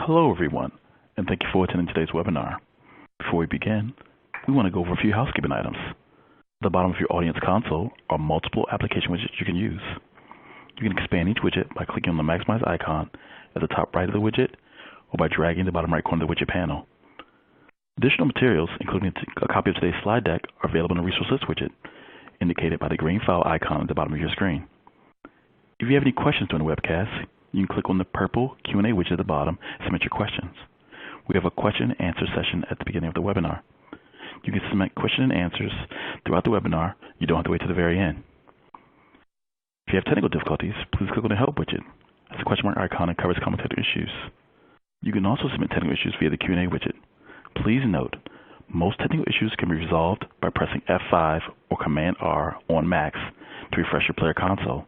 Hello everyone, and thank you for attending today's webinar. Before we begin, we want to go over a few housekeeping items. At the bottom of your audience console are multiple application widgets you can use. You can expand each widget by clicking on the Maximize icon at the top right of the widget or by dragging the bottom right corner of the widget panel. Additional materials, including a copy of today's slide deck, are available in the Resource List widget, indicated by the green file icon at the bottom of your screen. If you have any questions during the webcast, you can click on the purple Q&A widget at the bottom and submit your questions. We have a question and answer session at the beginning of the webinar. You can submit question and answers throughout the webinar. You don't have to wait to the very end. If you have technical difficulties, please click on the Help widget. That's a question mark icon and covers common technical issues. You can also submit technical issues via the Q&A widget. Please note, most technical issues can be resolved by pressing F5 or Command R on Macs to refresh your player console.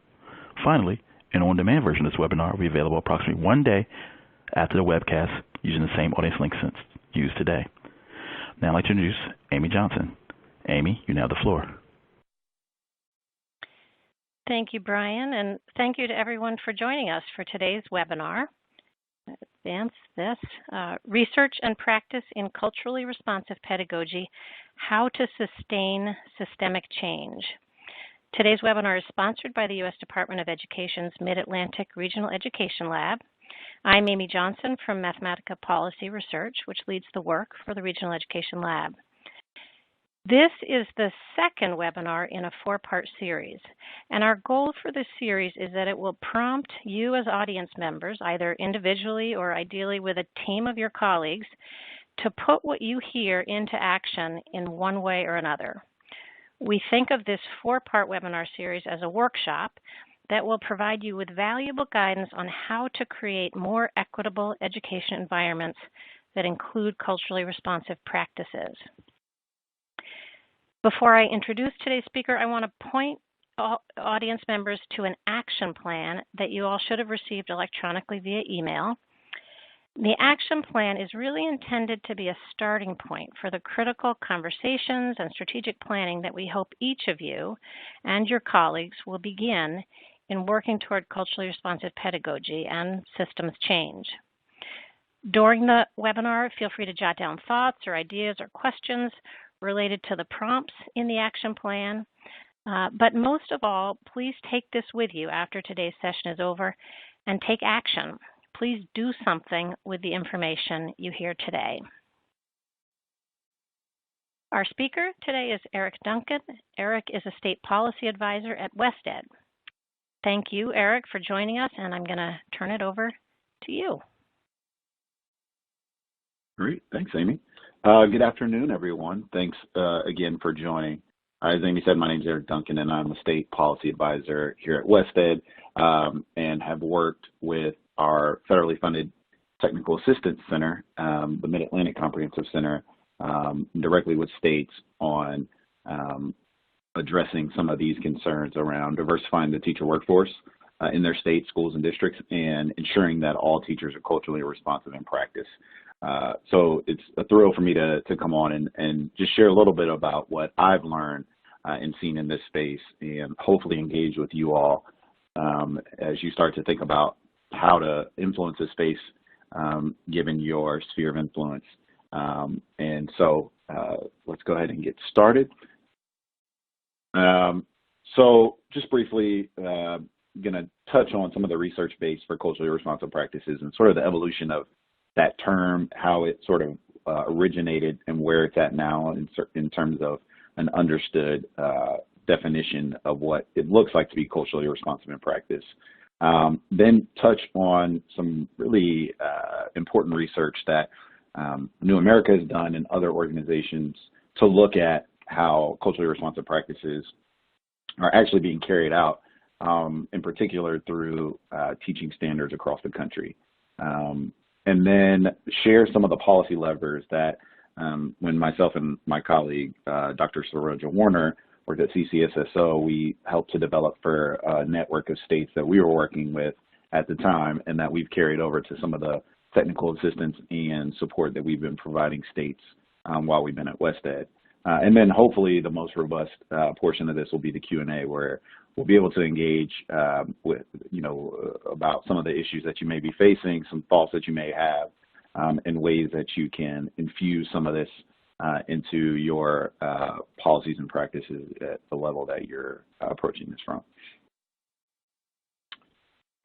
Finally, an on-demand version of this webinar will be available approximately 1 day after the webcast using the same audience link used today. Now I'd like to introduce Amy Johnson. Amy, you now have the floor. Thank you, Brian, and thank you to everyone for joining us for today's webinar. Advance this. Research and Practice in Culturally Responsive Pedagogy, How to Sustain Systemic Change. Today's webinar is sponsored by the U.S. Department of Education's Mid-Atlantic Regional Education Lab. I'm Amy Johnson from Mathematica Policy Research, which leads the work for the Regional Education Lab. This is the second webinar in a 4-part series, and our goal for this series is that it will prompt you as audience members, either individually or ideally with a team of your colleagues, to put what you hear into action in one way or another. We think of this 4-part webinar series as a workshop that will provide you with valuable guidance on how to create more equitable education environments that include culturally responsive practices. Before I introduce today's speaker, I want to point audience members to an action plan that you all should have received electronically via email. The action plan is really intended to be a starting point for the critical conversations and strategic planning that we hope each of you and your colleagues will begin in working toward culturally responsive pedagogy and systems change. During the webinar, feel free to jot down thoughts or ideas or questions related to the prompts in the action plan. But most of all, please take this with you after today's session is over and take action. Please do something with the information you hear today. Our speaker today is Eric Duncan. Eric is a state policy advisor at WestEd. Thank you, Eric, for joining us, and I'm going to turn it over to you. Great. Thanks, Amy. Good afternoon, everyone. Thanks again for joining. As Amy said, my name is Eric Duncan, and I'm a state policy advisor here at WestEd and have worked with our federally funded Technical Assistance Center, the Mid-Atlantic Comprehensive Center, directly with states on addressing some of these concerns around diversifying the teacher workforce in their state, schools, and districts, and ensuring that all teachers are culturally responsive in practice. So it's a thrill for me to come on and just share a little bit about what I've learned and seen in this space, and hopefully engage with you all as you start to think about how to influence this space given your sphere of influence. And so let's go ahead and get started. So just briefly, going to touch on some of the research base for culturally responsive practices and sort of the evolution of that term, how it sort of originated and where it's at now in terms of an understood definition of what it looks like to be culturally responsive in practice. Then touch on some really important research that New America has done and other organizations to look at how culturally responsive practices are actually being carried out, in particular through teaching standards across the country. And then share some of the policy levers that when myself and my colleague, Dr. Saroja Warner, worked at CCSSO, we helped to develop for a network of states that we were working with at the time, and that we've carried over to some of the technical assistance and support that we've been providing states while we've been at WestEd. And then hopefully the most robust portion of this will be the Q&A, where we'll be able to engage with, about some of the issues that you may be facing, some thoughts that you may have and ways that you can infuse some of this into your policies and practices at the level that you're approaching this from.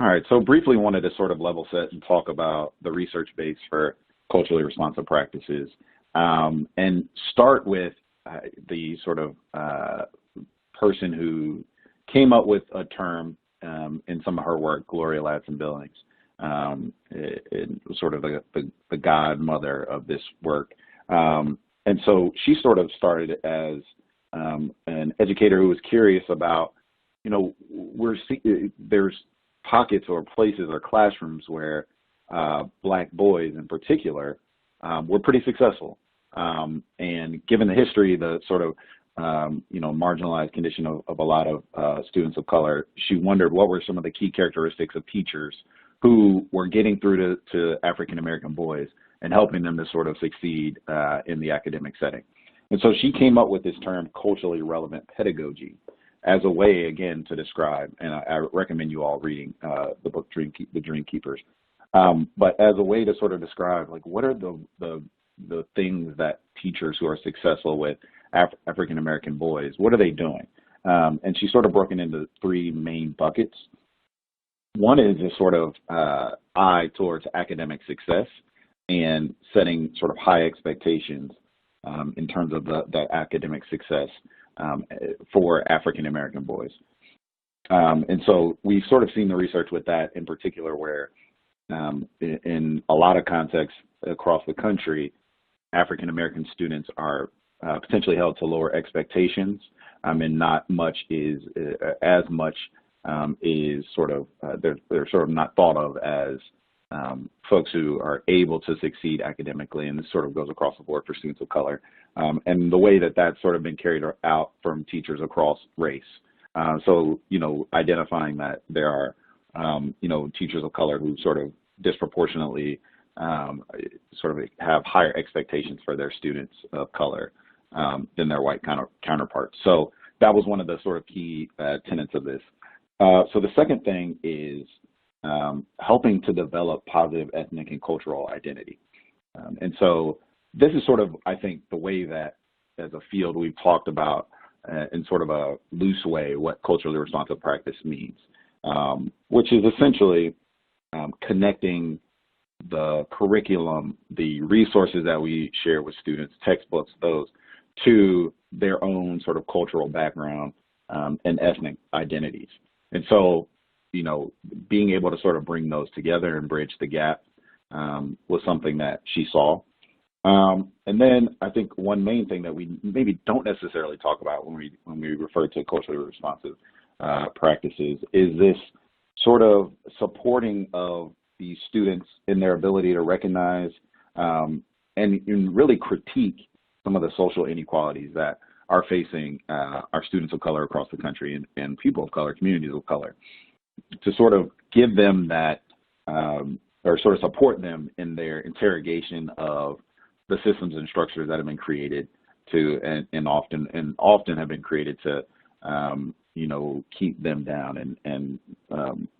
All right, so briefly wanted to sort of level set and talk about the research base for culturally responsive practices, and start with the sort of person who came up with a term in some of her work, Gloria Ladson-Billings, sort of the godmother of this work. And so she sort of started as an educator who was curious about, you know, there's pockets or places or classrooms where Black boys in particular were pretty successful. And given the history, the sort of, you know, marginalized condition of a lot of students of color, she wondered what were some of the key characteristics of teachers who were getting through to African-American boys and helping them to sort of succeed in the academic setting. And so she came up with this term, culturally relevant pedagogy, as a way, again, to describe, and I recommend you all reading the book The Dream Keepers, but as a way to sort of describe, like, what are the things that teachers who are successful with African-American boys, what are they doing? And she sort of broken into three main buckets. One is a sort of eye towards academic success and setting sort of high expectations in terms of the academic success for African-American boys. And so we've sort of seen the research with that in particular, where in a lot of contexts across the country, African-American students are potentially held to lower expectations, and not much is as much is sort of they're sort of not thought of as folks who are able to succeed academically, and this sort of goes across the board for students of color, and the way that that's sort of been carried out from teachers across race. So, you know, identifying that there are, you know, teachers of color who sort of disproportionately sort of have higher expectations for their students of color than their white counterparts. So that was one of the sort of key tenets of this. So the second thing is helping to develop positive ethnic and cultural identity. And so this is sort of, I think, the way that as a field we've talked about in sort of a loose way what culturally responsive practice means, which is essentially connecting the curriculum, the resources that we share with students, textbooks, those, to their own sort of cultural background and ethnic identities. And so, you know, being able to sort of bring those together and bridge the gap was something that she saw. And then I think one main thing that we maybe don't necessarily talk about when we refer to culturally responsive practices is this sort of supporting of the students in their ability to recognize and really critique some of the social inequalities that are facing our students of color across the country and people of color, communities of color, to sort of give them that or sort of support them in their interrogation of the systems and structures that have been created to and often have been created to you know, keep them down and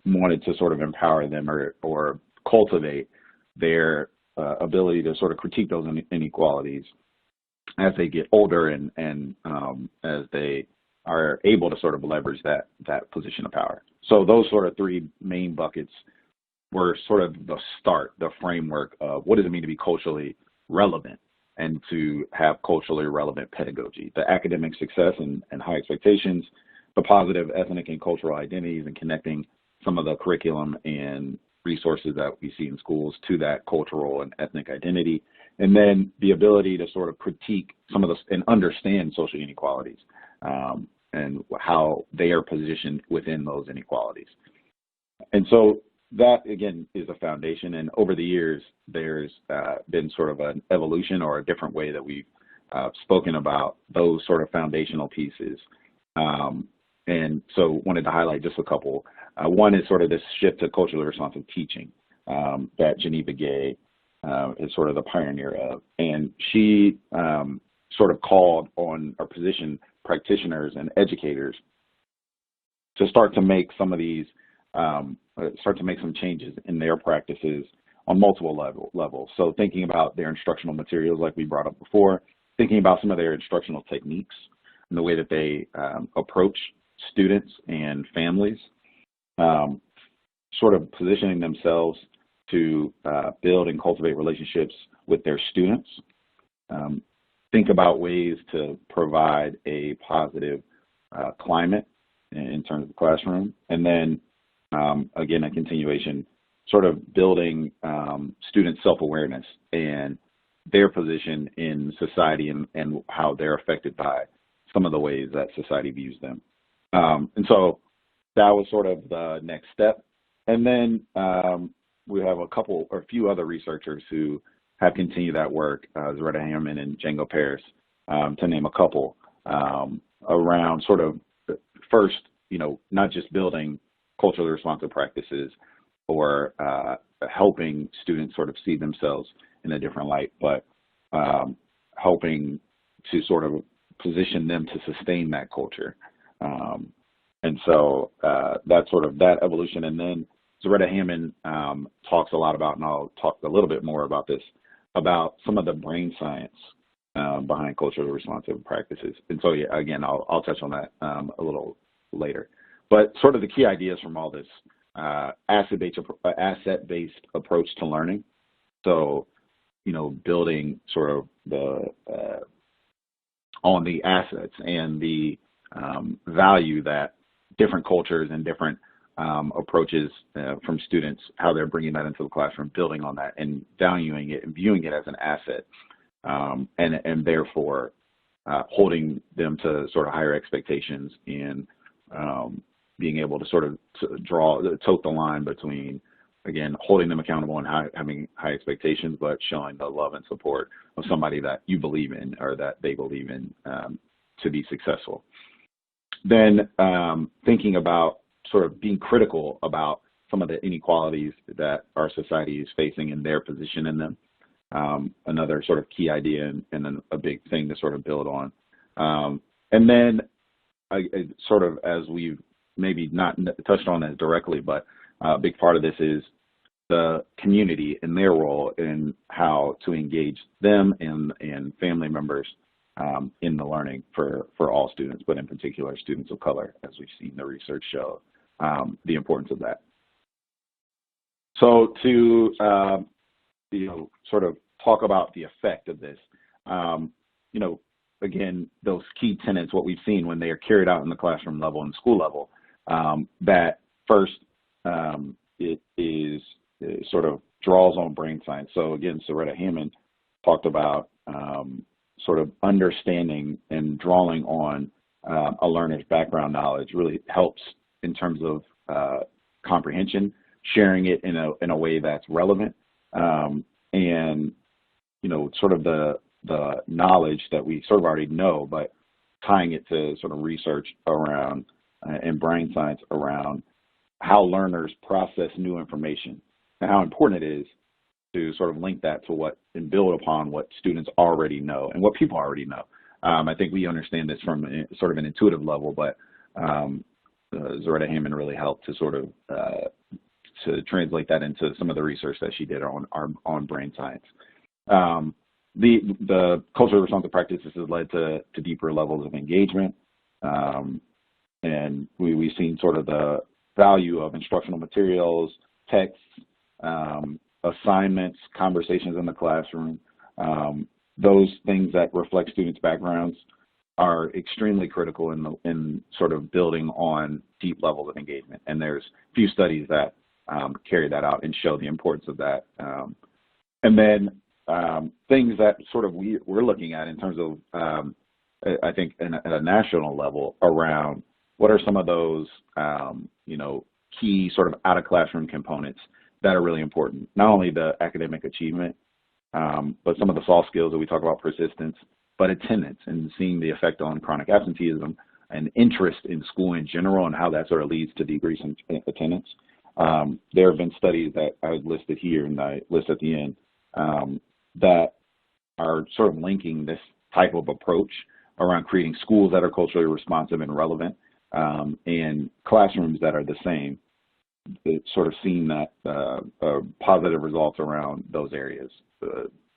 wanted to sort of empower them or cultivate their ability to sort of critique those inequalities as they get older and as they are able to sort of leverage that position of power. So those sort of three main buckets were sort of the start, the framework of what does it mean to be culturally relevant and to have culturally relevant pedagogy, the academic success and high expectations, the positive ethnic and cultural identities, and connecting some of the curriculum and resources that we see in schools to that cultural and ethnic identity, and then the ability to sort of critique some of the and understand social inequalities and how they are positioned within those inequalities. And so that, again, is a foundation. And over the years, there's been sort of an evolution or a different way that we've spoken about those sort of foundational pieces. And so wanted to highlight just a couple. One is sort of this shift to culturally responsive teaching that Geneva Gay is sort of the pioneer of. And she sort of called on or positioned practitioners and educators to start to make some of these, start to make some changes in their practices on multiple levels. So thinking about their instructional materials like we brought up before, thinking about some of their instructional techniques and the way that they approach students and families, sort of positioning themselves to build and cultivate relationships with their students, think about ways to provide a positive climate in terms of the classroom, and then again, a continuation, sort of building student self-awareness and their position in society and how they're affected by some of the ways that society views them. And so that was sort of the next step. And then we have a few other researchers who have continued that work, Zaretta Hammond and Django Paris, to name a couple, around sort of first, not just building culturally responsive practices or helping students sort of see themselves in a different light, but helping to sort of position them to sustain that culture. And so that's sort of that evolution. And then Zaretta Hammond talks a lot about, and I'll talk a little bit more about this, about some of the brain science behind culturally responsive practices. And so, yeah, again, I'll touch on that a little later. But sort of the key ideas from all this, asset-based approach to learning. So, building sort of on the assets and the value that different cultures and different approaches from students, how they're bringing that into the classroom, building on that and valuing it and viewing it as an asset, and therefore holding them to sort of higher expectations and being able to sort of tote the line between, again, holding them accountable and having high expectations, but showing the love and support of somebody that you believe in or that they believe in to be successful. Then thinking about sort of being critical about some of the inequalities that our society is facing and their position in them. Another sort of key idea and then a big thing to sort of build on. And then sort of, as we've maybe not touched on as directly, but a big part of this is the community and their role in how to engage them and family members in the learning for all students, but in particular students of color, as we've seen the research show the importance of that. So to sort of talk about the effect of this, again, those key tenets, what we've seen when they are carried out in the classroom level and school level, that first it sort of draws on brain science. So again, Zaretta Hammond talked about sort of understanding and drawing on a learner's background knowledge really helps in terms of comprehension, sharing it in a way that's relevant, and sort of the knowledge that we sort of already know, but tying it to sort of research around and brain science around how learners process new information and how important it is to sort of link that to what and build upon what students already know and what people already know. I think we understand this from sort of an intuitive level, but Zaretta Hammond really helped to sort of to translate that into some of the research that she did on brain science. The culturally responsive practices has led to deeper levels of engagement, and we've seen sort of the value of instructional materials, texts, assignments, conversations in the classroom. Those things that reflect students' backgrounds are extremely critical in sort of building on deep levels of engagement. And there's a few studies that carry that out and show the importance of that. And then things that sort of we're looking at in terms of, I think, at a national level around what are some of those, key sort of out-of-classroom components that are really important. Not only the academic achievement, but some of the soft skills that we talk about, persistence, but attendance and seeing the effect on chronic absenteeism and interest in school in general and how that sort of leads to decrease in attendance. There have been studies that I listed here and I list at the end that are sort of linking this type of approach around creating schools that are culturally responsive and relevant and classrooms that are the same sort of seen that positive results around those areas,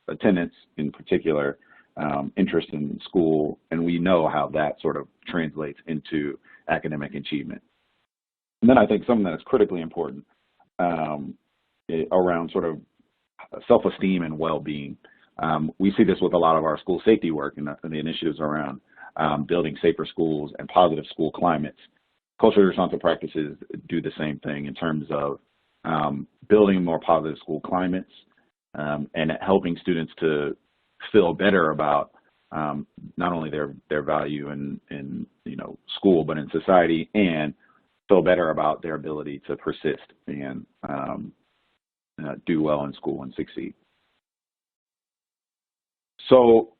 attendance in particular, interest in school, and we know how that sort of translates into academic achievement. And then I think something that is critically important around sort of self-esteem and well-being. We see this with a lot of our school safety work and the initiatives around building safer schools and positive school climates. Culturally responsive practices do the same thing in terms of building more positive school climates and helping students to feel better about not only their value in school, but in society, and feel better about their ability to persist and do well in school and succeed. So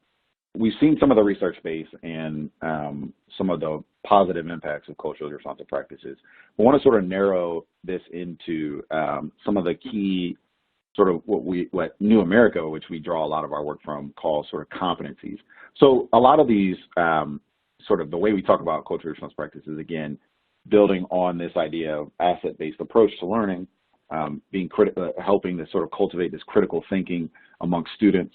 we've seen some of the research base and some of the positive impacts of culturally responsive practices. We want to sort of narrow this into some of the key sort of what New America, which we draw a lot of our work from, calls sort of competencies. So a lot of these sort of the way we talk about culturally responsive practices, again, building on this idea of asset-based approach to learning, helping to sort of cultivate this critical thinking amongst students,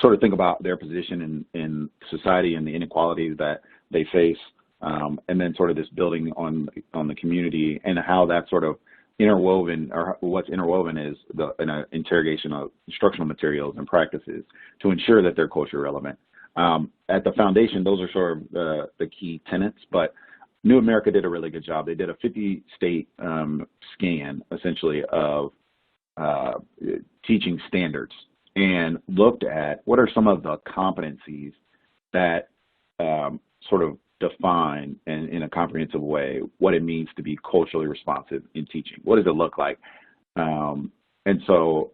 sort of think about their position in society and the inequalities that they face, and then sort of this building on the community and how that sort of interwoven, or what's interwoven is an interrogation of instructional materials and practices to ensure that they're culture relevant. At the foundation, those are sort of the key tenets, but New America did a really good job. They did a 50-state scan, essentially, of teaching standards and looked at what are some of the competencies that sort of define in a comprehensive way what it means to be culturally responsive in teaching. What does it look like? And so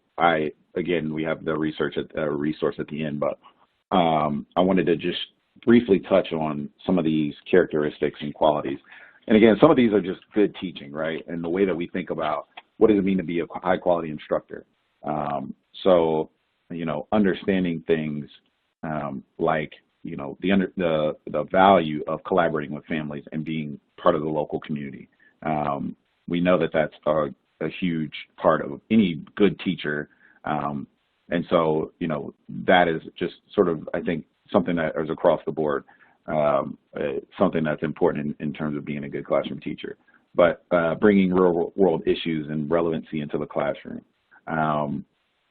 again, we have the research resource at the end, but I wanted to just briefly touch on some of these characteristics and qualities. And again, some of these are just good teaching, right? And the way that we think about what does it mean to be a high quality instructor. So, understanding things like, the value of collaborating with families and being part of the local community. We know that that's a huge part of any good teacher. And so, that is just sort of, I think, something that is across the board, something that's important in terms of being a good classroom teacher. But bringing real world issues and relevancy into the classroom.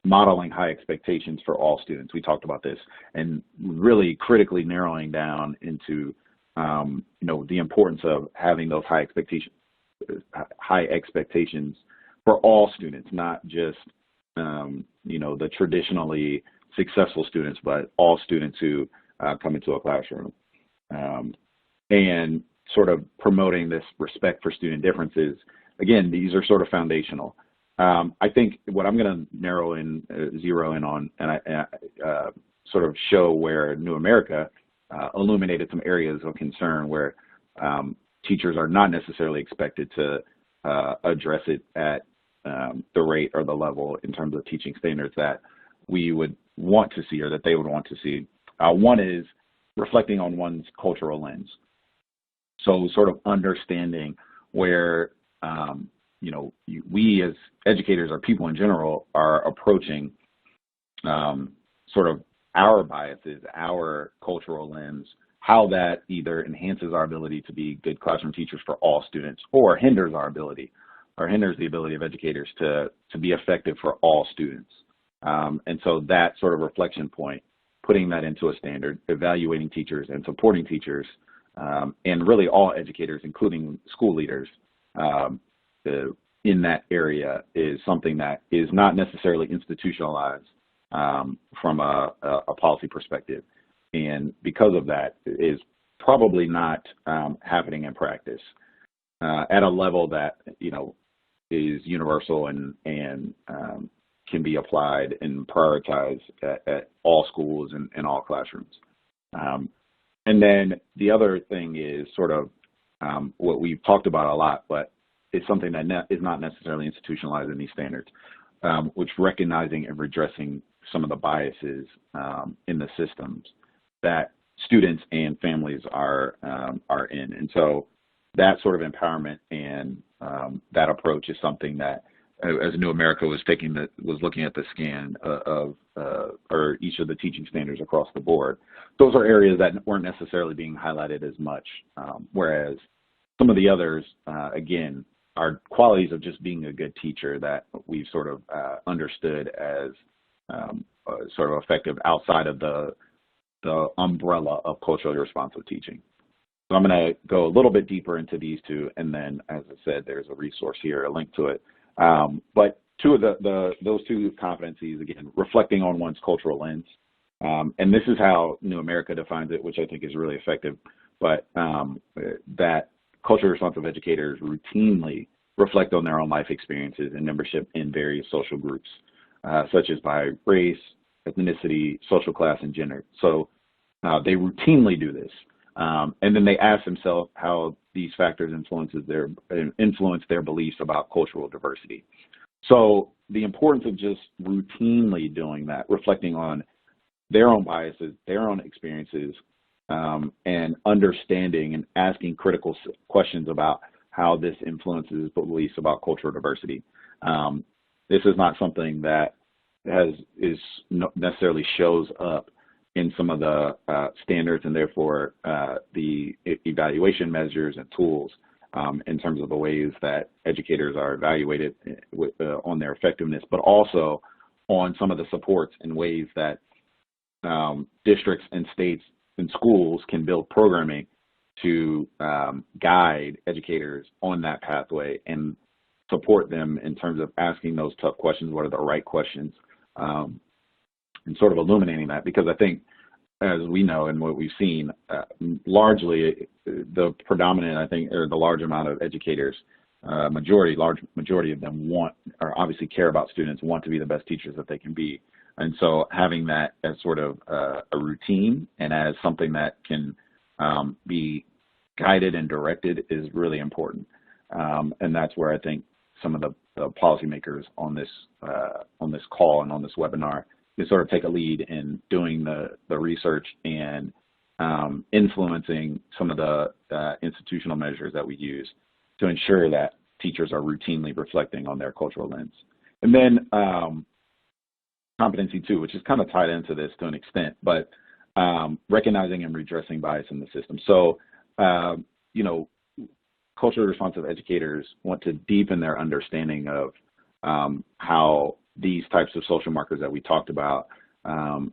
Modeling high expectations for all students. We talked about this, and really critically narrowing down into, the importance of having those high expectations for all students, not just, the traditionally successful students, but all students who come into a classroom. And sort of promoting this respect for student differences. Again, these are sort of foundational. I think what I'm going to zero in on, and I sort of show where New America illuminated some areas of concern where teachers are not necessarily expected to address it at the rate or the level in terms of teaching standards that we would want to see or that they would want to see. One is reflecting on one's cultural lens. So sort of understanding where we as educators or people in general are approaching sort of our biases, our cultural lens, how that either enhances our ability to be good classroom teachers for all students or hinders our ability or hinders the ability of educators to be effective for all students. And so that sort of reflection point, putting that into a standard, evaluating teachers and supporting teachers, and really all educators, including school leaders, in that area is something that is not necessarily institutionalized from a policy perspective. And because of that, is probably not happening in practice at a level that, is universal and can be applied and prioritized at all schools and all classrooms. And then the other thing is sort of what we've talked about a lot, but it's something that is not necessarily institutionalized in these standards, which recognizing and redressing some of the biases in the systems that students and families are in. And so that sort of empowerment and that approach is something that, as New America was looking at the scan or each of the teaching standards across the board, those are areas that weren't necessarily being highlighted as much, whereas some of the others, again, are qualities of just being a good teacher that we've sort of understood as sort of effective outside of the umbrella of culturally responsive teaching. So I'm going to go a little bit deeper into these two, and then, as I said, there's a resource here, a link to it. But two of those two competencies, again, reflecting on one's cultural lens, and this is how New America defines it, which I think is really effective, but that culturally responsive educators routinely reflect on their own life experiences and membership in various social groups, such as by race, ethnicity, social class, and gender. So they routinely do this. And then they ask themselves how these factors influence their beliefs about cultural diversity. So the importance of just routinely doing that, reflecting on their own biases, their own experiences, and understanding and asking critical questions about how this influences beliefs about cultural diversity. This is not something that necessarily shows up in some of the standards and therefore the evaluation measures and tools in terms of the ways that educators are evaluated on their effectiveness, but also on some of the supports and ways that districts and states and schools can build programming to guide educators on that pathway and support them in terms of asking those tough questions, what are the right questions, and sort of illuminating that, because I think, as we know and what we've seen, largely the predominant, I think, or the large amount of educators, large majority of them obviously care about students, want to be the best teachers that they can be. And so having that as sort of a routine and as something that can be guided and directed is really important. And that's where I think some of the policymakers on this call and on this webinar to sort of take a lead in doing the research and influencing some of the institutional measures that we use to ensure that teachers are routinely reflecting on their cultural lens. And then competency two, which is kind of tied into this to an extent, but recognizing and redressing bias in the system. So, culturally responsive educators want to deepen their understanding of how these types of social markers that we talked about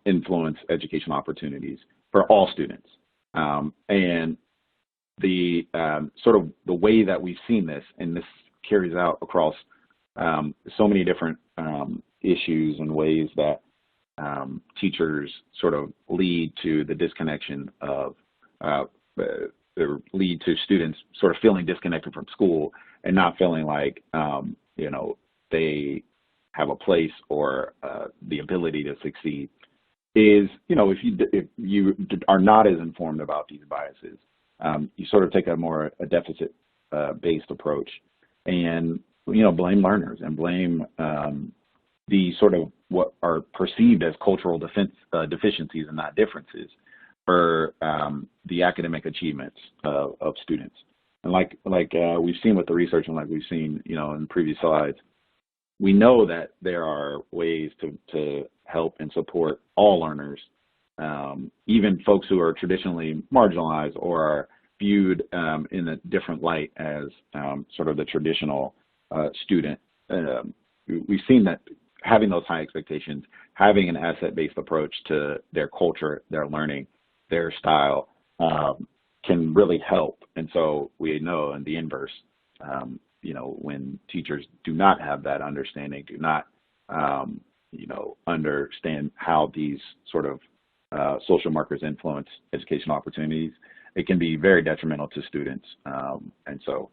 influence educational opportunities for all students. And the sort of the way that we've seen this, and this carries out across so many different issues and ways that teachers sort of lead to the disconnection of, lead to students sort of feeling disconnected from school and not feeling like, they have a place or the ability to succeed is, if you are not as informed about these biases, you sort of take a deficit-based approach and, blame learners and blame the sort of what are perceived as cultural deficiencies and not differences for the academic achievements of students. And like we've seen with the research and like we've seen, in previous slides, we know that there are ways to help and support all learners, even folks who are traditionally marginalized or are viewed in a different light as sort of the traditional student. We've seen that having those high expectations, having an asset-based approach to their culture, their learning, their style can really help. And so we know in the inverse, when teachers do not have that understanding, do not, understand how these sort of social markers influence educational opportunities, it can be very detrimental to students. And so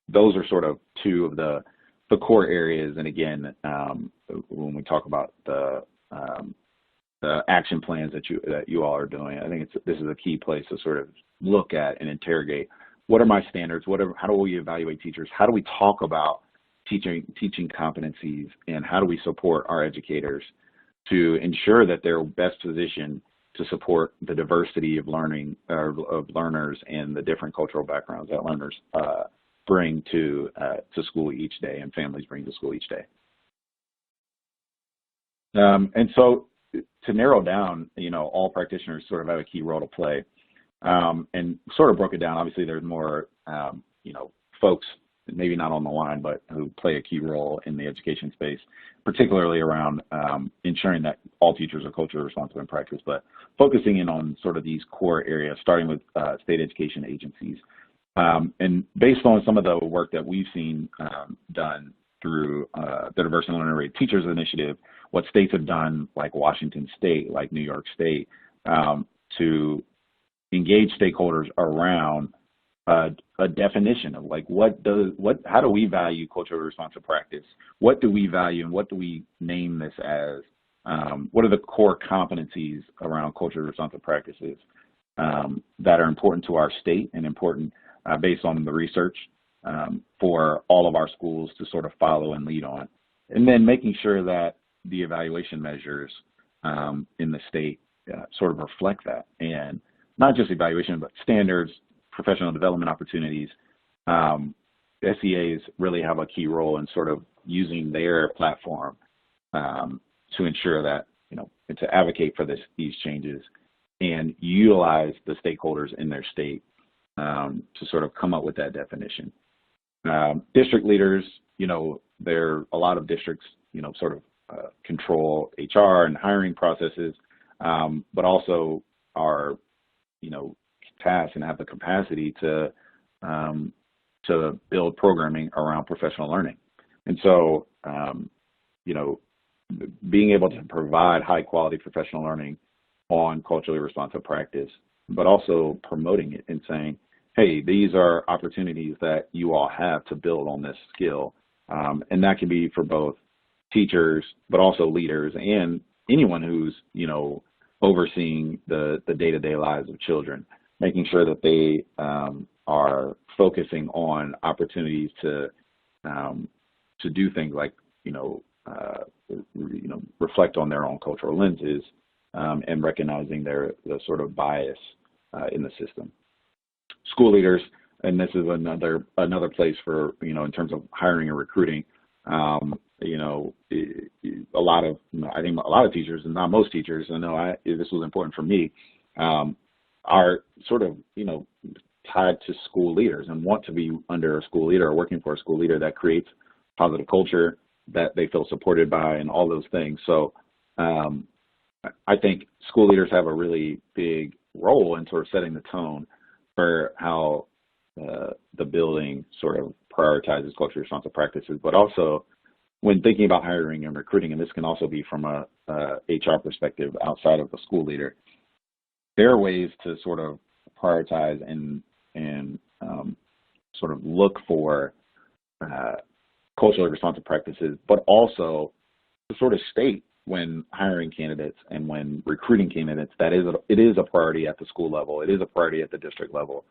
those are sort of two of the core areas. And again, when we talk about the action plans that you all are doing, I think this is a key place to sort of look at and interrogate. What are my standards? How do we evaluate teachers? How do we talk about teaching competencies, and how do we support our educators to ensure that they're best positioned to support the diversity of learners and the different cultural backgrounds that learners bring to school each day, and families bring to school each day. And so to narrow down, all practitioners sort of have a key role to play, and sort of broke it down. Obviously, there's more, folks, maybe not on the line, but who play a key role in the education space, particularly around ensuring that all teachers are culturally responsive in practice, but focusing in on sort of these core areas, starting with state education agencies. And based on some of the work that we've seen done through the Diverse and Learner Rate Teachers Initiative, what states have done, like Washington State, like New York State, to engage stakeholders around a definition of like how do we value culturally responsive practice? What do we value, and what do we name this as? What are the core competencies around culturally responsive practices that are important to our state and important based on the research for all of our schools to sort of follow and lead on? And then making sure that the evaluation measures in the state sort of reflect that, and not just evaluation, but standards, professional development opportunities. SEAs really have a key role in sort of using their platform to ensure that, and to advocate for these changes and utilize the stakeholders in their state to sort of come up with that definition. District leaders, there are a lot of districts, sort of control HR and hiring processes, but also are, tasked and have the capacity to build programming around professional learning. And so, being able to provide high quality professional learning on culturally responsive practice, but also promoting it and saying, hey, these are opportunities that you all have to build on this skill. And that can be for both teachers, but also leaders and anyone who's, overseeing the day-to-day lives of children, making sure that they are focusing on opportunities to do things like, reflect on their own cultural lenses and recognizing the sort of bias in the system. School leaders, and this is another place for, in terms of hiring and recruiting, a lot of, I think a lot of teachers, and not most teachers, I know this was important for me, are sort of, tied to school leaders and want to be under a school leader or working for a school leader that creates positive culture that they feel supported by and all those things. So I think school leaders have a really big role in sort of setting the tone for how the building sort of prioritizes culturally responsive practices, but also when thinking about hiring and recruiting, and this can also be from a HR perspective outside of the school leader, there are ways to sort of prioritize and sort of look for culturally responsive practices, but also to sort of state when hiring candidates and when recruiting candidates that it is a priority at the school level, it is a priority at the district level,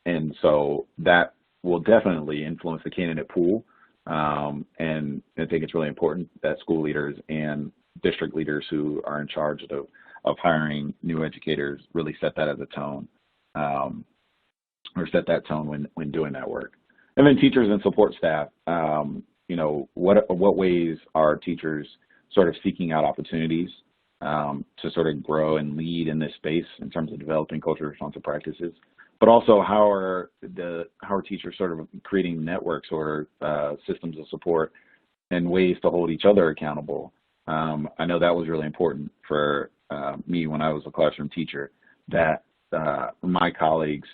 and so that will definitely influence the candidate pool. And I think it's really important that school leaders and district leaders who are in charge of hiring new educators really set that as a tone, or set that tone when doing that work. And then teachers and support staff, what ways are teachers sort of seeking out opportunities to sort of grow and lead in this space in terms of developing culturally responsive practices, but also how are teachers sort of creating networks or systems of support and ways to hold each other accountable. I know that was really important for me when I was a classroom teacher, that my colleagues,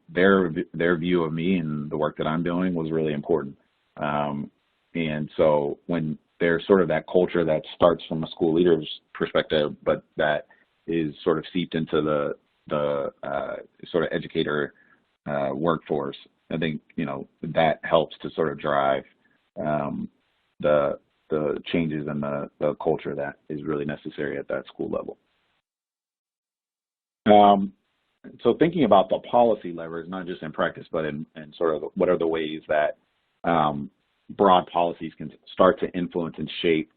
their view of me and the work that I'm doing was really important. And so when there's sort of that culture that starts from a school leader's perspective, but that is sort of seeped into the sort of educator workforce, I think, that helps to sort of drive the changes in the culture that is really necessary at that school level. So thinking about the policy levers, not just in practice, but in sort of what are the ways that broad policies can start to influence and shape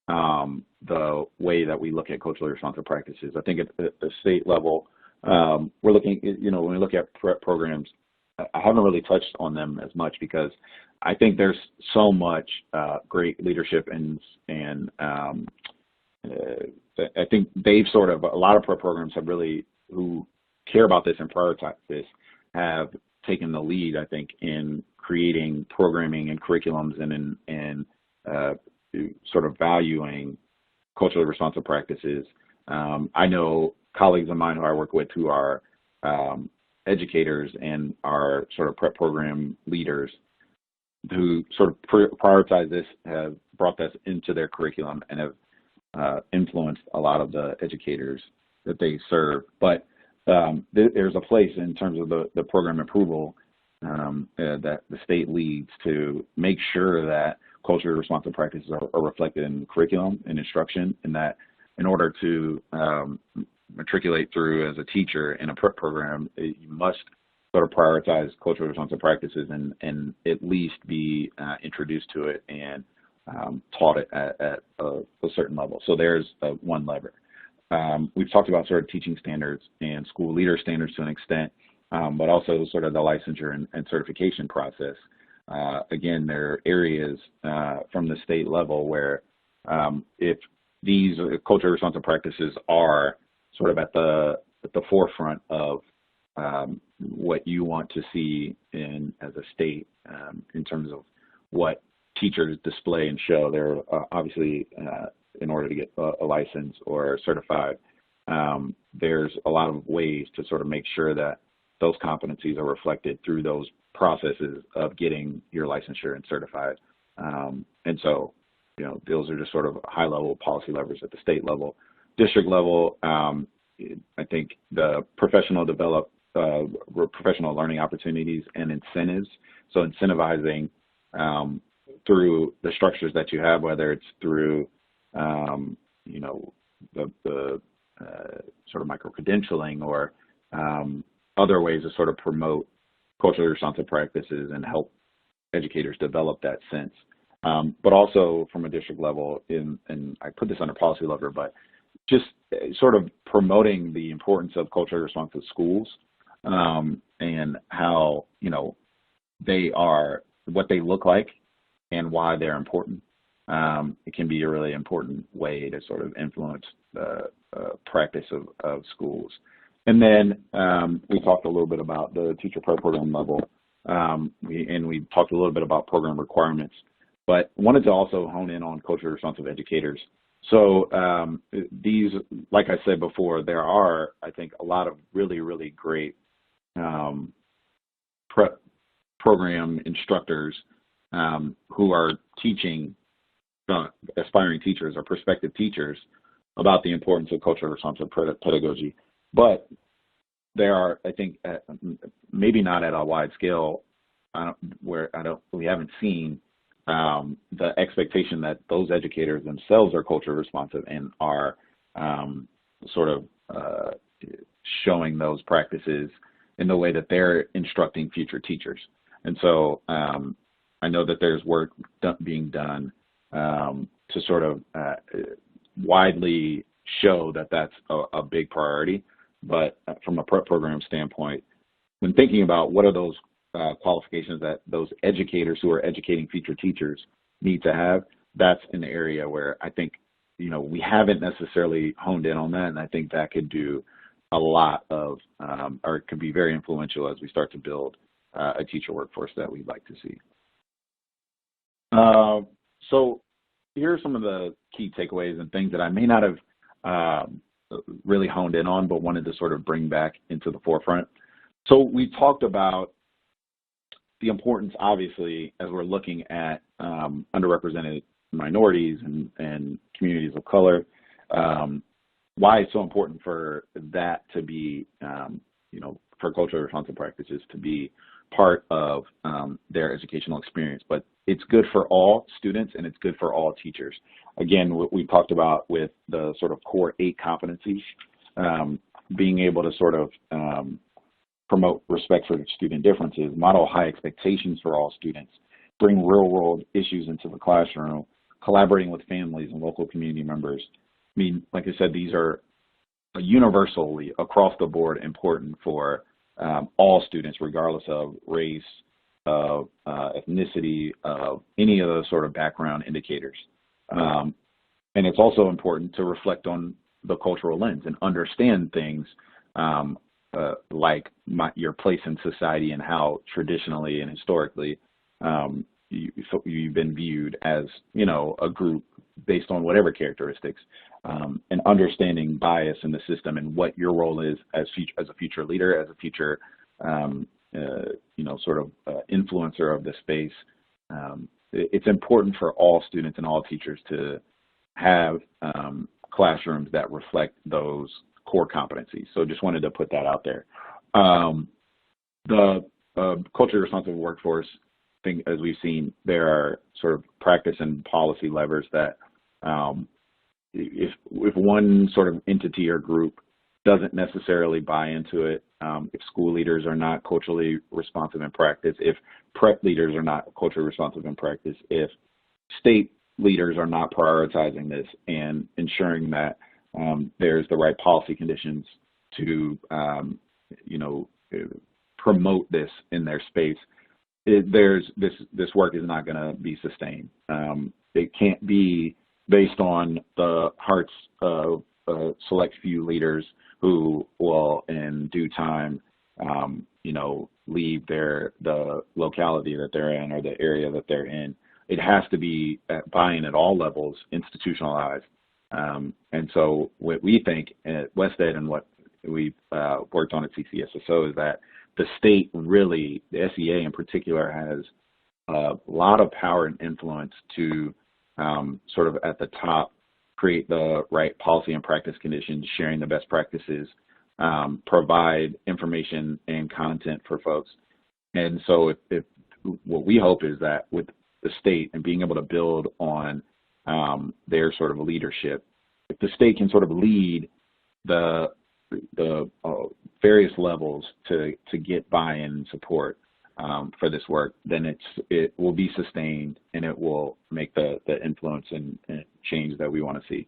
the way that we look at culturally responsive practices. I think at the state level, we're looking, when we look at programs, I haven't really touched on them as much because I think there's so much great leadership and I think they've a lot of prep programs have really, who care about this and prioritize this, have taken the lead, I think, in creating programming and curriculums and sort of valuing culturally responsive practices. I know colleagues of mine who I work with who are educators and are sort of prep program leaders who sort of prioritize this, have brought this into their curriculum and have influenced a lot of the educators that they serve. But there's a place in terms of the program approval that the state leads to make sure that culturally responsive practices are reflected in curriculum and instruction, and that in order to matriculate through as a teacher in a prep program, you must sort of prioritize culturally responsive practices and at least be introduced to it and taught it at a certain level. So there's one lever. We've talked about sort of teaching standards and school leader standards to an extent, but also sort of the licensure and certification process. Again, there are areas from the state level where if these culturally responsive practices are sort of at the forefront of what you want to see as a state in terms of what teachers display and show. They're obviously, in order to get a license or certified, there's a lot of ways to sort of make sure that those competencies are reflected through those processes of getting your licensure and certified. And so, those are just sort of high-level policy levers at the state level. District level, I think the professional learning opportunities and incentives, so incentivizing through the structures that you have, whether it's through, the sort of micro-credentialing or other ways to sort of promote culturally responsive practices and help educators develop that sense. But also from a district level, and I put this under policy lever, but just sort of promoting the importance of culturally responsive schools and how, they are, what they look like and why they're important. It can be a really important way to sort of influence the practice of schools. And then we talked a little bit about the teacher prep program level, we talked a little bit about program requirements, but wanted to also hone in on culturally responsive educators. So these, like I said before, there are, I think, a lot of really, really great prep program instructors who are teaching aspiring teachers or prospective teachers about the importance of culturally responsive pedagogy. But there are, I think, maybe not at a wide scale, we haven't seen the expectation that those educators themselves are culturally responsive and are sort of showing those practices in the way that they're instructing future teachers. And so I know that there's work being done to sort of widely show that that's a big priority. But from a prep program standpoint, when thinking about what are those qualifications that those educators who are educating future teachers need to have, that's an area where I think, we haven't necessarily honed in on that. And I think that could do a lot of, or it could be very influential as we start to build a teacher workforce that we'd like to see. So here are some of the key takeaways and things that I may not have really honed in on, but wanted to sort of bring back into the forefront. So we talked about the importance, obviously, as we're looking at underrepresented minorities and communities of color, why it's so important for that to be, for culturally responsive practices to be part of their educational experience. But it's good for all students and it's good for all teachers. Again, what we talked about with the sort of core 8 competencies, being able to sort of promote respect for student differences, model high expectations for all students, bring real-world issues into the classroom, collaborating with families and local community members. I mean, like I said, these are universally across the board important for all students, regardless of race, of ethnicity, of any of those sort of background indicators. And it's also important to reflect on the cultural lens and understand things like your place in society and how traditionally and historically you've been viewed as, a group based on whatever characteristics, and understanding bias in the system and what your role is as a future leader, as a future, influencer of the space. It's important for all students and all teachers to have classrooms that reflect those core competencies. So just wanted to put that out there. The culturally responsive workforce thing, as we've seen, there are sort of practice and policy levers that if one sort of entity or group doesn't necessarily buy into it, if school leaders are not culturally responsive in practice, if prep leaders are not culturally responsive in practice, if state leaders are not prioritizing this and ensuring that there's the right policy conditions to, promote this in their space, this work is not going to be sustained. It can't be based on the hearts of a select few leaders who will, in due time, leave the locality that they're in or the area that they're in. It has to be buy-in at all levels, institutionalized. And so what we think at WestEd and what we've worked on at CCSSO is that the state really, the SEA in particular, has a lot of power and influence to sort of at the top create the right policy and practice conditions, sharing the best practices, provide information and content for folks. And so if what we hope is that with the state and being able to build on their sort of leadership, if the state can sort of lead the various levels to get buy-in and support for this work, then it will be sustained and it will make the influence and change that we want to see.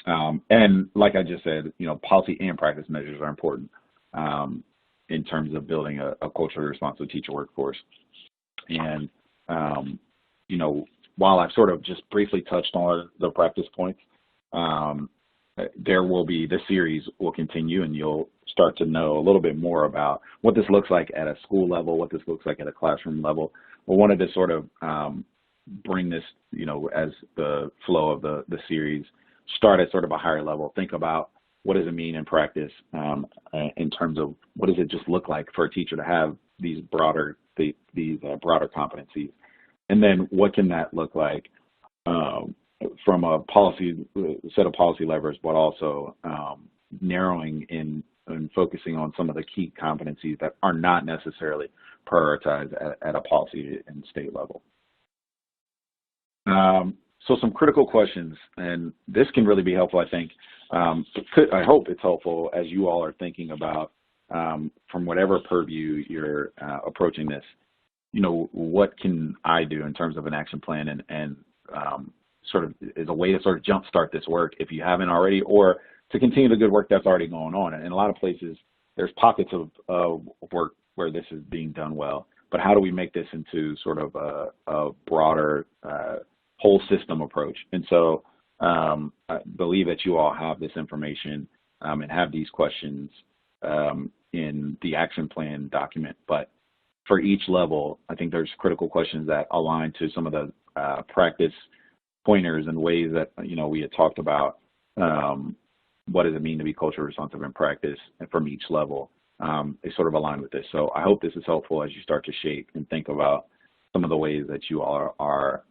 And like I just said, policy and practice measures are important in terms of building a culturally responsive teacher workforce. And while I've sort of just briefly touched on the practice points, this series will continue, and you'll start to know a little bit more about what this looks like at a school level, what this looks like at a classroom level. We wanted to sort of bring this, as the flow of the series, start at sort of a higher level. Think about what does it mean in practice in terms of what does it just look like for a teacher to have these broader competencies, and then what can that look like from a set of policy levers, but also narrowing in and focusing on some of the key competencies that are not necessarily prioritized at a policy and state level. So some critical questions, and this can really be helpful, I think. I hope it's helpful as you all are thinking about, from whatever purview you're approaching this, what can I do in terms of an action plan and sort of is a way to sort of jumpstart this work if you haven't already, or to continue the good work that's already going on. And in a lot of places, there's pockets of work where this is being done well, but how do we make this into sort of a broader whole system approach? And so I believe that you all have this information and have these questions in the action plan document, but for each level, I think there's critical questions that align to some of the practice pointers and ways that, we had talked about. What does it mean to be culturally responsive in practice, and from each level, they sort of align with this. So I hope this is helpful as you start to shape and think about some of the ways that you all are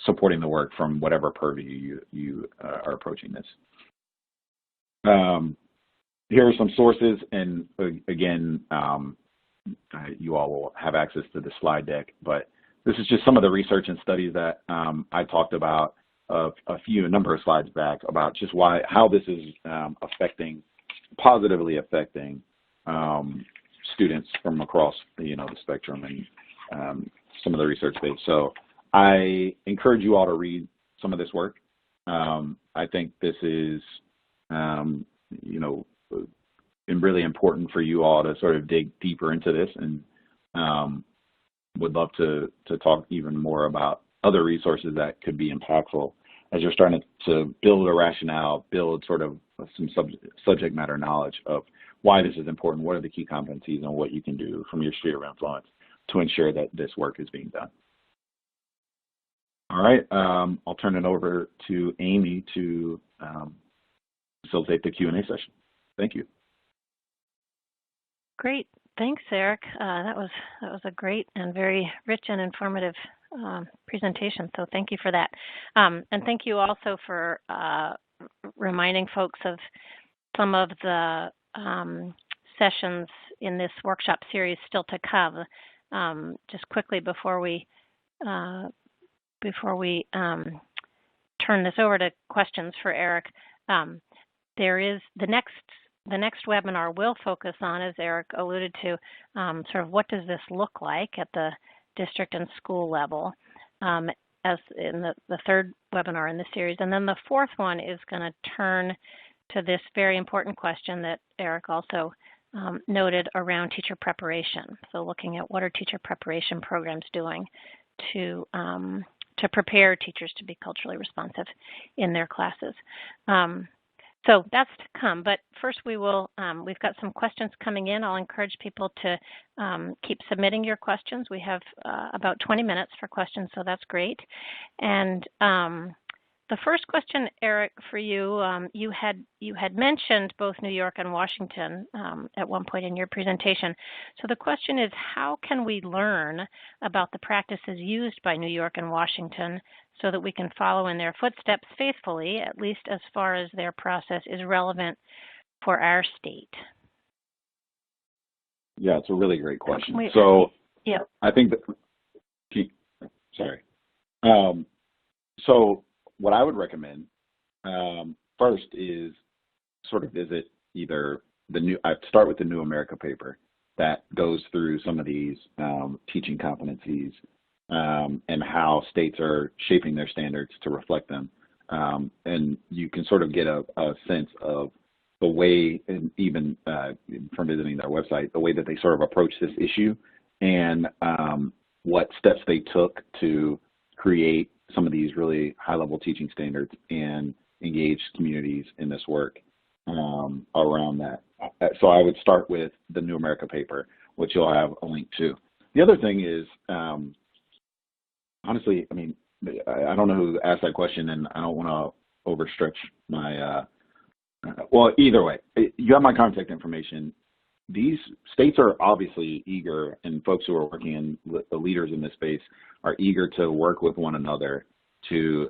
supporting the work from whatever purview you are approaching this. Here are some sources, and again, you all will have access to the slide deck, but this is just some of the research and studies that I talked about a number of slides back about just how this is positively affecting students from across the spectrum and some of the research base. So I encourage you all to read some of this work. I think this is been really important for you all to sort of dig deeper into this, and would love to talk even more about other resources that could be impactful as you're starting to build a rationale, build sort of some subject matter knowledge of why this is important, what are the key competencies, and what you can do from your sphere of influence to ensure that this work is being done. All right, I'll turn it over to Amy to facilitate the Q&A session. Thank you. Great. Thanks, Eric. That was a great and very rich and informative presentation, so thank you for that. And thank you also for reminding folks of some of the sessions in this workshop series still to come. Just quickly before we turn this over to questions for Eric, there is the next webinar will focus on, as Eric alluded to, sort of what does this look like at the district and school level, as in the third webinar in the series. And then the fourth one is going to turn to this very important question that Eric also noted around teacher preparation. So looking at what are teacher preparation programs doing to prepare teachers to be culturally responsive in their classes. So that's to come, but first we will, we've got some questions coming in. I'll encourage people to keep submitting your questions. We have about 20 minutes for questions, so that's great. And the first question, Eric, for you, you had mentioned both New York and Washington at one point in your presentation. So the question is, how can we learn about the practices used by New York and Washington so that we can follow in their footsteps faithfully, at least as far as their process is relevant for our state? Yeah, it's a really great question. So yeah, I think that, sorry. So what I would recommend first is sort of visit either I'd start with the New America paper that goes through some of these teaching competencies and how states are shaping their standards to reflect them. And you can sort of get a sense of the way, and even from visiting their website, the way that they sort of approach this issue and what steps they took to create some of these really high-level teaching standards and engage communities in this work around that. So I would start with the New America paper, which you'll have a link to. The other thing is, honestly, I mean, I don't know who asked that question, and I don't want to overstretch my, well, either way, you have my contact information. These states are obviously eager, and folks who are working in the leaders in this space are eager to work with one another to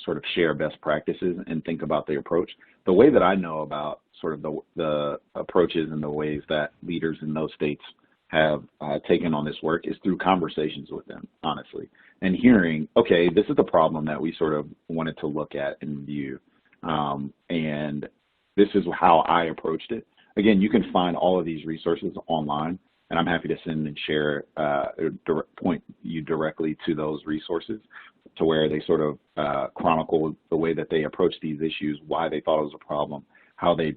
sort of share best practices and think about the approach. The way that I know about sort of the approaches and the ways that leaders in those states have taken on this work is through conversations with them, honestly, and hearing, okay, this is the problem that we sort of wanted to look at and view, and this is how I approached it. Again, you can find all of these resources online, and I'm happy to send and share, point you directly to those resources to where they sort of chronicle the way that they approach these issues, why they thought it was a problem, how they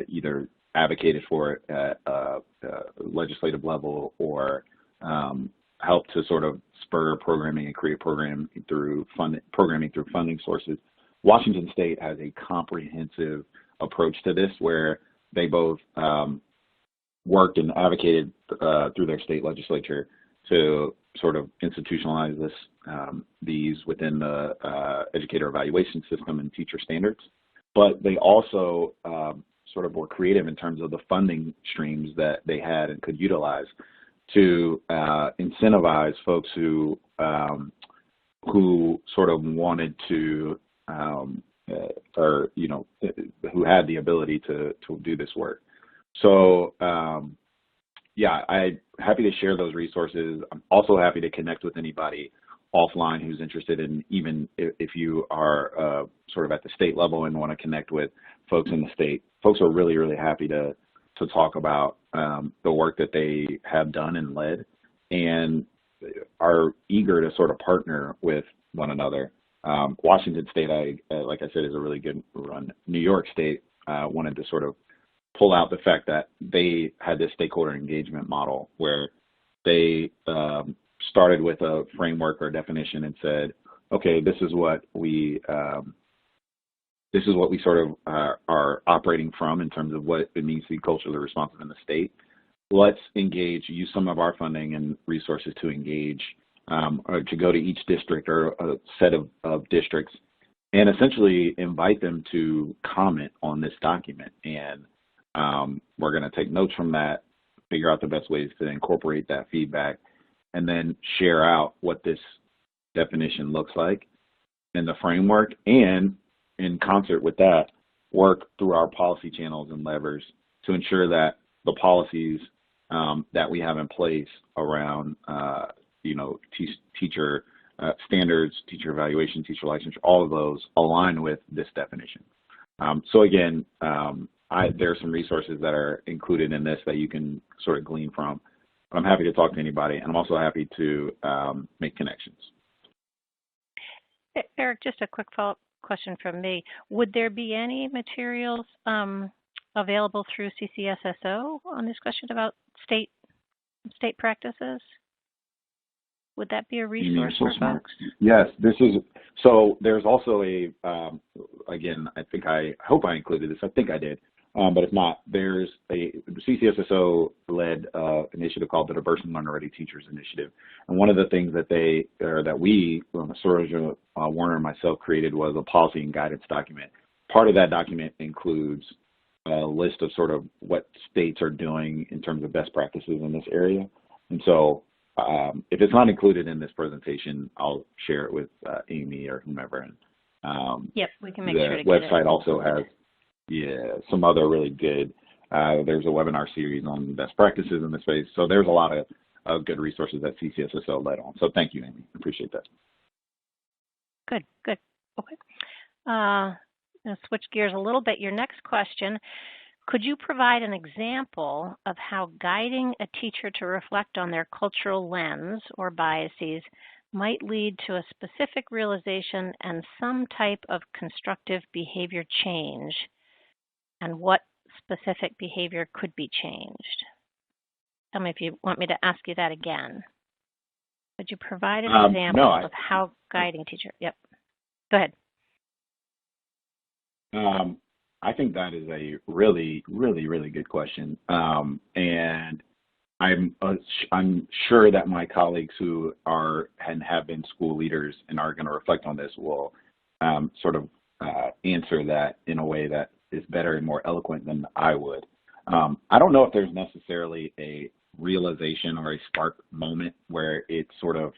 either advocated for it at a legislative level or helped to sort of spur programming and create programming through funding sources. Washington State has a comprehensive approach to this where they both worked and advocated through their state legislature to sort of institutionalize these within the educator evaluation system and teacher standards. But they also sort of were creative in terms of the funding streams that they had and could utilize to incentivize folks who sort of wanted to or, you know, who had the ability to do this work. So, yeah, I'm happy to share those resources. I'm also happy to connect with anybody offline who's interested in, even if you are sort of at the state level and want to connect with folks in the state. Folks are really, really happy to talk about the work that they have done and led, and are eager to sort of partner with one another. Washington State, like I said, is a really good run. New York State wanted to sort of pull out the fact that they had this stakeholder engagement model where they started with a framework or definition and said, okay, this is what we sort of are operating from in terms of what it means to be culturally responsive in the state. Let's engage, use some of our funding and resources to engage, or to go to each district or a set of districts and essentially invite them to comment on this document. And we're going to take notes from that, figure out the best ways to incorporate that feedback, and then share out what this definition looks like in the framework, and in concert with that, work through our policy channels and levers to ensure that the policies that we have in place around, teacher standards, teacher evaluation, teacher licensure, all of those align with this definition. So again, there are some resources that are included in this that you can sort of glean from. I'm happy to talk to anybody, and I'm also happy to make connections. Eric, just a quick follow-up question from me. Would there be any materials available through CCSSO on this question about state practices? Would that be a resource for folks? Yes, so there's also again, I hope I included this, I think I did, but if not, there's a CCSSO-led initiative called the Diverse and Learner Ready Teachers Initiative. And one of the things that Soraya Warner and myself created was a policy and guidance document. Part of that document includes a list of sort of what states are doing in terms of best practices in this area. And so if it's not included in this presentation, I'll share it with Amy or whomever. And yep, we can make sure to get it. The website also has some other really good, there's a webinar series on best practices in the space. So there's a lot of good resources that CCSSO led on. So thank you, Amy. Appreciate that. Good. Okay. I'll switch gears a little bit. Your next question, could you provide an example of how guiding a teacher to reflect on their cultural lens or biases might lead to a specific realization and some type of constructive behavior change, and what specific behavior could be changed? Tell me if you want me to ask you that again. Could you provide an example of how guiding teacher? Yep. Go ahead. I think that is a really, really, really good question, and I'm sure that my colleagues who are and have been school leaders and are going to reflect on this will sort of answer that in a way that is better and more eloquent than I would. I don't know if there's necessarily a realization or a spark moment where it's sort of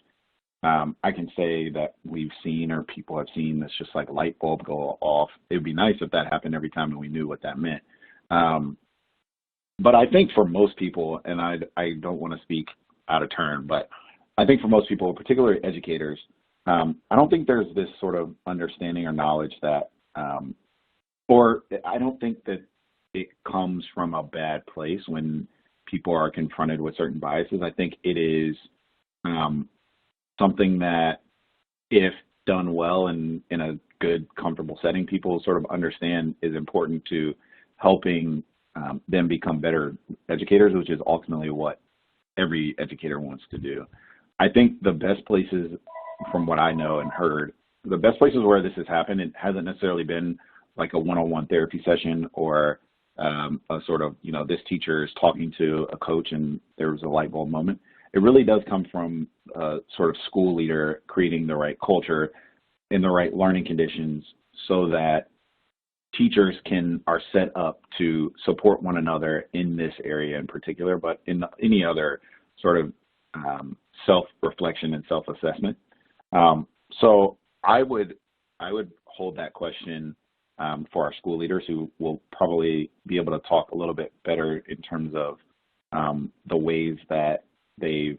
I can say that we've seen or people have seen this just like light bulb go off. It would be nice if that happened every time and we knew what that meant. But I think for most people, and I don't want to speak out of turn, but I think for most people, particularly educators, I don't think there's this sort of understanding or knowledge that, or I don't think that it comes from a bad place when people are confronted with certain biases. I think it is something that, if done well and in a good, comfortable setting, people sort of understand is important to helping them become better educators, which is ultimately what every educator wants to do. I think the best places, from what I know and heard, the best places where this has happened, it hasn't necessarily been like a one-on-one therapy session or a sort of, this teacher is talking to a coach and there was a light bulb moment. It really does come from a sort of school leader creating the right culture and the right learning conditions so that teachers are set up to support one another in this area in particular, but in any other sort of self-reflection and self-assessment. So I would hold that question for our school leaders, who will probably be able to talk a little bit better in terms of the ways that they've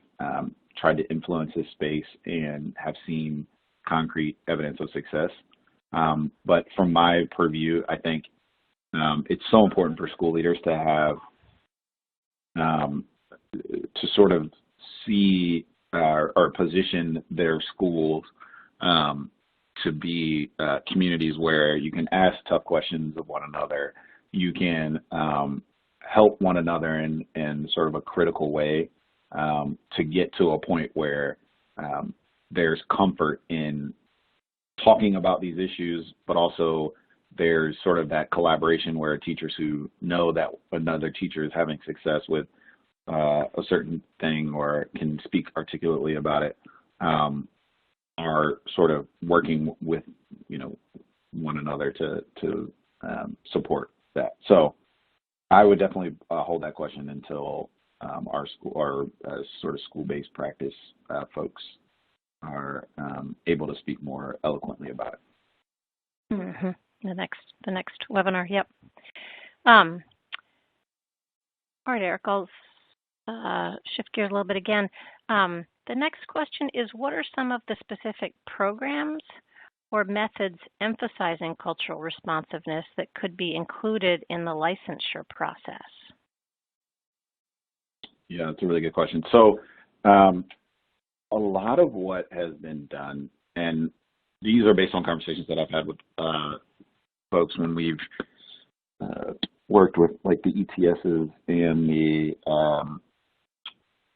tried to influence this space and have seen concrete evidence of success. But from my purview, I think it's so important for school leaders to have, to sort of see or position their schools to be communities where you can ask tough questions of one another. You can help one another in sort of a critical way to get to a point where there's comfort in talking about these issues, but also there's sort of that collaboration where teachers who know that another teacher is having success with a certain thing or can speak articulately about it are sort of working with one another to support that. So I would definitely hold that question until our sort of school-based practice folks are able to speak more eloquently about it. Mm-hmm. The next webinar. Yep. All right, Eric. I'll shift gears a little bit again. The next question is, what are some of the specific programs or methods emphasizing cultural responsiveness that could be included in the licensure process? Yeah, that's a really good question. So a lot of what has been done, and these are based on conversations that I've had with folks when we've worked with like the ETSs and the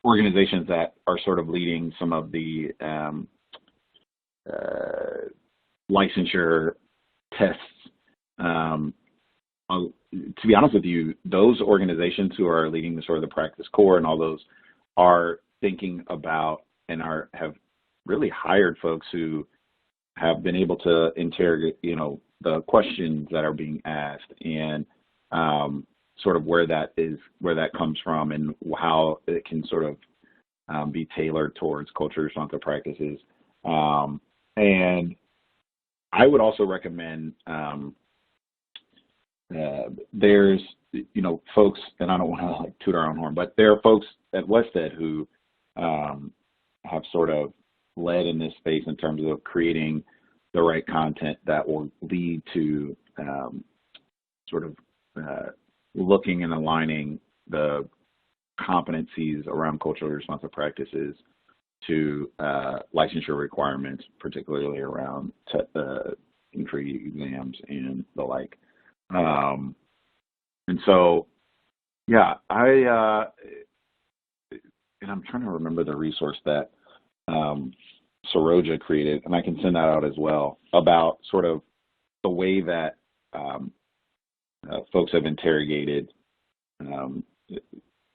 organizations that are sort of leading some of the licensure tests. To be honest with you, those organizations who are leading the sort of the practice core and all those are thinking about and have really hired folks who have been able to interrogate, the questions that are being asked and sort of where that comes from and how it can sort of be tailored towards culturally responsive practices. And I would also recommend there's folks, and I don't want to like toot our own horn, but there are folks at Wested who have sort of led in this space in terms of creating the right content that will lead to sort of looking and aligning the competencies around culturally responsive practices to licensure requirements, particularly around entry exams and the like. And so, yeah, and I'm trying to remember the resource that Saroja created, and I can send that out as well, about sort of the way that folks have interrogated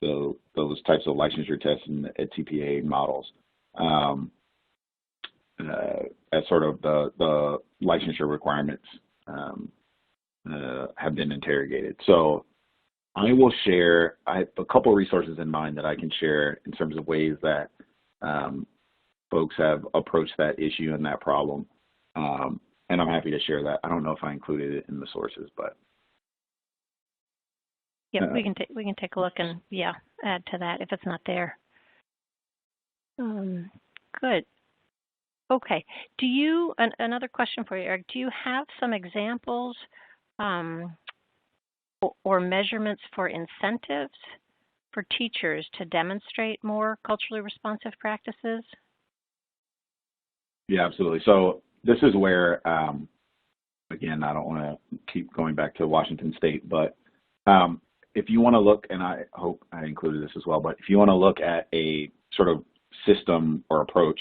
those types of licensure tests and TPA models as sort of the licensure requirements have been interrogated. So I will share, I have a couple of resources in mind that I can share in terms of ways that folks have approached that issue and that problem. And I'm happy to share that. I don't know if I included it in the sources, but. Yeah, we can take a look and add to that if it's not there. Good. Okay. Do you, another question for you, Eric, do you have some examples or measurements for incentives for teachers to demonstrate more culturally responsive practices? Yeah, absolutely. So this is where, again, I don't want to keep going back to Washington State, but if you want to look, and I hope I included this as well, but if you want to look at a sort of system or approach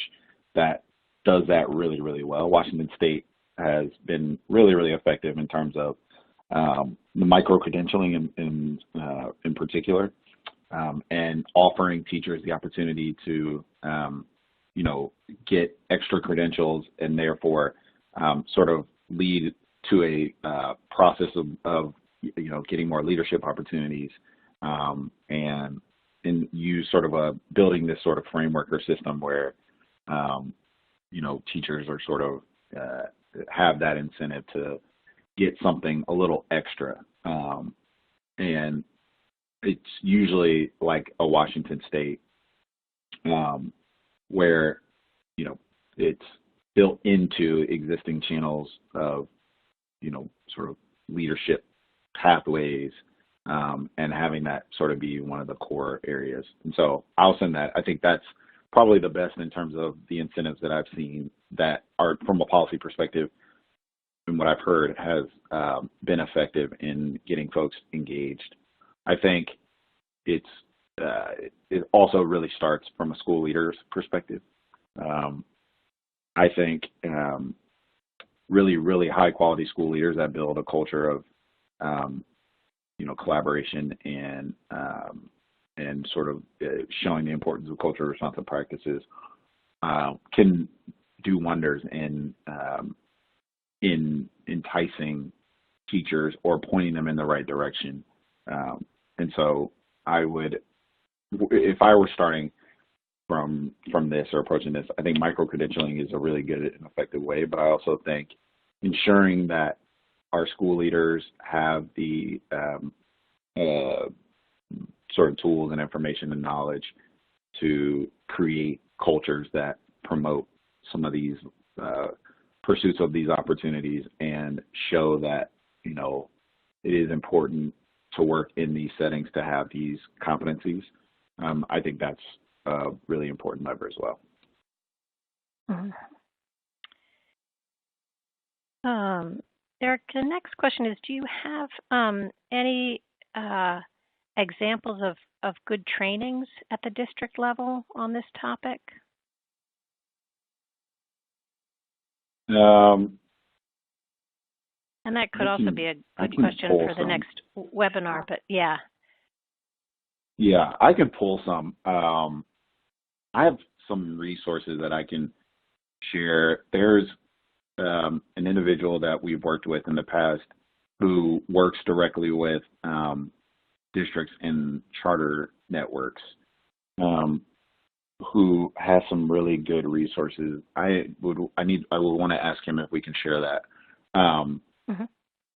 that does that really, really well, Washington State has been really, really effective in terms of the micro-credentialing in particular, and offering teachers the opportunity to, get extra credentials and therefore sort of lead to a process of getting more leadership opportunities, and use sort of building this sort of framework or system where, teachers are sort of have that incentive to get something a little extra. And it's usually like a Washington State where, it's built into existing channels of, sort of leadership pathways, and having that sort of be one of the core areas. And so I'll send that. I think that's probably the best in terms of the incentives that I've seen that are, from a policy perspective, and what I've heard has been effective in getting folks engaged. I think it also really starts from a school leader's perspective. I think really high quality school leaders that build a culture of collaboration and sort of showing the importance of culturally responsive practices can do wonders in enticing teachers or pointing them in the right direction. And so I would, if I were starting from this or approaching this, I think micro-credentialing is a really good and effective way, but I also think ensuring that our school leaders have the sort of tools and information and knowledge to create cultures that promote some of these pursuits of these opportunities and show that, it is important to work in these settings to have these competencies. I think that's a really important lever as well. Eric, the next question is, do you have any examples of good trainings at the district level on this topic? And that could also be a good question for the next webinar, but yeah. Yeah, I can pull some. I have some resources that I can share. There's an individual that we've worked with in the past who works directly with districts and charter networks, who has some really good resources. I would want to ask him if we can share that.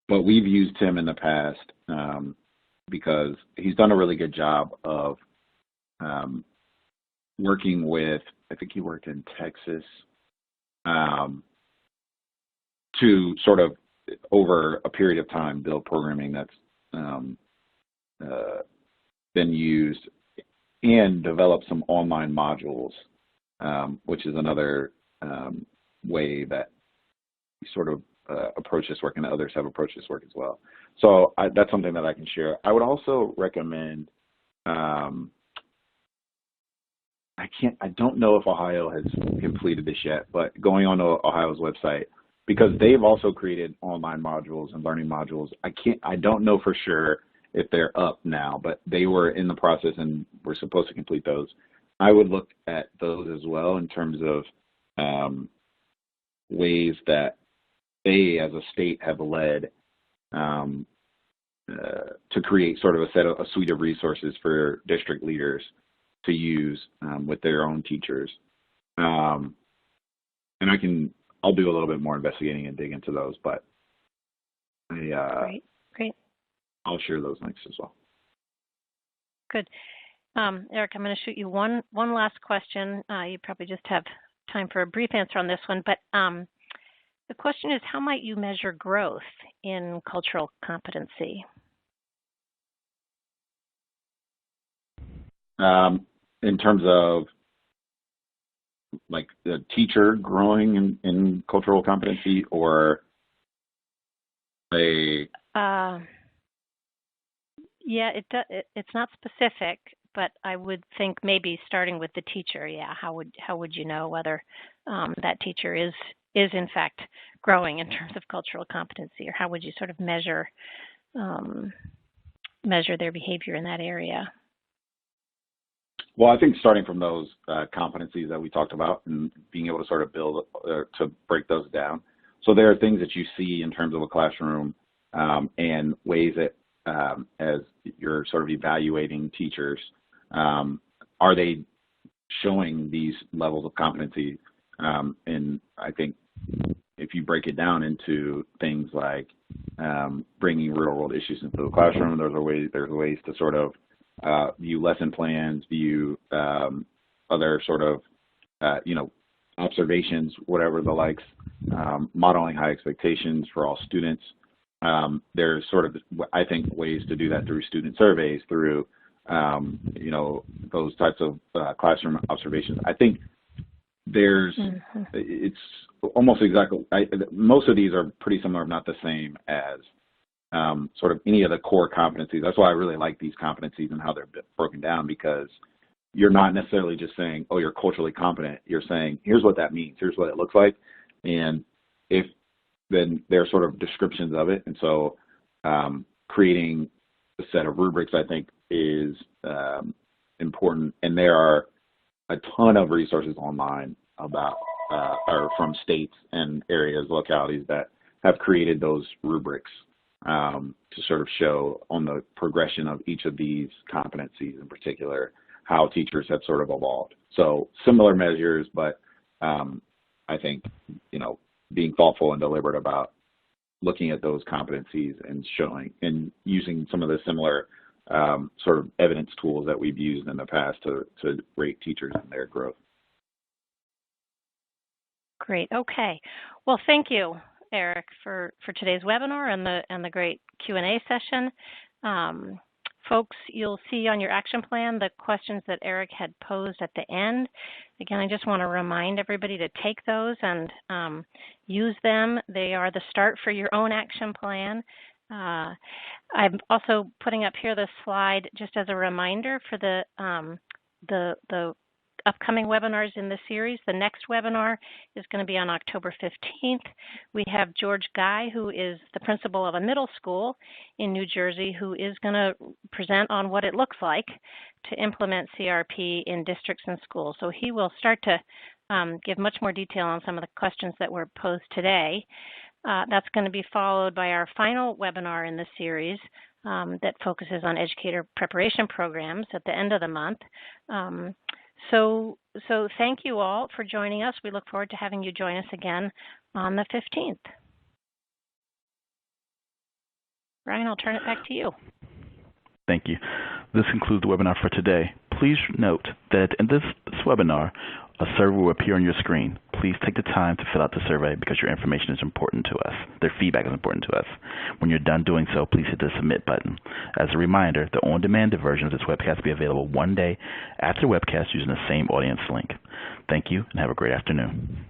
But we've used him in the past because he's done a really good job of working with, I think he worked in Texas, to sort of over a period of time build programming that's been used and develop some online modules, which is another way that we sort of approach this work, and others have approached this work as well. So that's something that I can share. I would also recommend, I don't know if Ohio has completed this yet, but going on to Ohio's website, because they've also created online modules and learning modules. I don't know for sure if they're up now, but they were in the process and were supposed to complete those. I would look at those as well in terms of ways that they as a state have led to create sort of a suite of resources for district leaders to use with their own teachers. And I'll do a little bit more investigating and dig into those, but Great. I'll share those links as well. Good. Eric, I'm going to shoot you one last question. You probably just have time for a brief answer on this one, but the question is, how might you measure growth in cultural competency? In terms of like the teacher growing in cultural competency, or a yeah, it's not specific, but I would think maybe starting with the teacher. Yeah, how would you know whether that teacher is in fact growing in terms of cultural competency, or how would you sort of measure their behavior in that area? Well, I think starting from those competencies that we talked about and being able to sort of build to break those down. So there are things that you see in terms of a classroom and ways that as you're sort of evaluating teachers, are they showing these levels of competency? And I think if you break it down into things like bringing real world issues into the classroom, there's ways to sort of view lesson plans, view other sort of, observations, whatever the likes, modeling high expectations for all students. There's sort of, I think, ways to do that through student surveys, through, those types of classroom observations. I think it's almost exactly, most of these are pretty similar, if not the same, as sort of any of the core competencies. That's why I really like these competencies and how they're broken down, because you're not necessarily just saying, oh, you're culturally competent. You're saying, here's what that means. Here's what it looks like. And then there are sort of descriptions of it. And so creating a set of rubrics, I think, is important. And there are a ton of resources online about or from states and areas, localities that have created those rubrics to sort of show on the progression of each of these competencies in particular how teachers have sort of evolved. So similar measures, but I think, being thoughtful and deliberate about looking at those competencies and showing and using some of the similar sort of evidence tools that we've used in the past to rate teachers and their growth. Great. Okay. Well, thank you, Eric, for today's webinar and the great Q&A session. Folks, you'll see on your action plan the questions that Eric had posed at the end. Again, I just want to remind everybody to take those and use them. They are the start for your own action plan. I'm also putting up here the slide just as a reminder for the upcoming webinars in the series. The next webinar is going to be on October 15th. We have George Guy, who is the principal of a middle school in New Jersey, who is going to present on what it looks like to implement CRP in districts and schools. So he will start to give much more detail on some of the questions that were posed today. That's going to be followed by our final webinar in the series that focuses on educator preparation programs at the end of the month. So thank you all for joining us. We look forward to having you join us again on the 15th. Brian, I'll turn it back to you. Thank you. This concludes the webinar for today. Please note that in this webinar, a survey will appear on your screen. Please take the time to fill out the survey because your information is important to us. Their feedback is important to us. When you're done doing so, please hit the submit button. As a reminder, the on-demand version of this webcast will be available one day after the webcast using the same audience link. Thank you and have a great afternoon.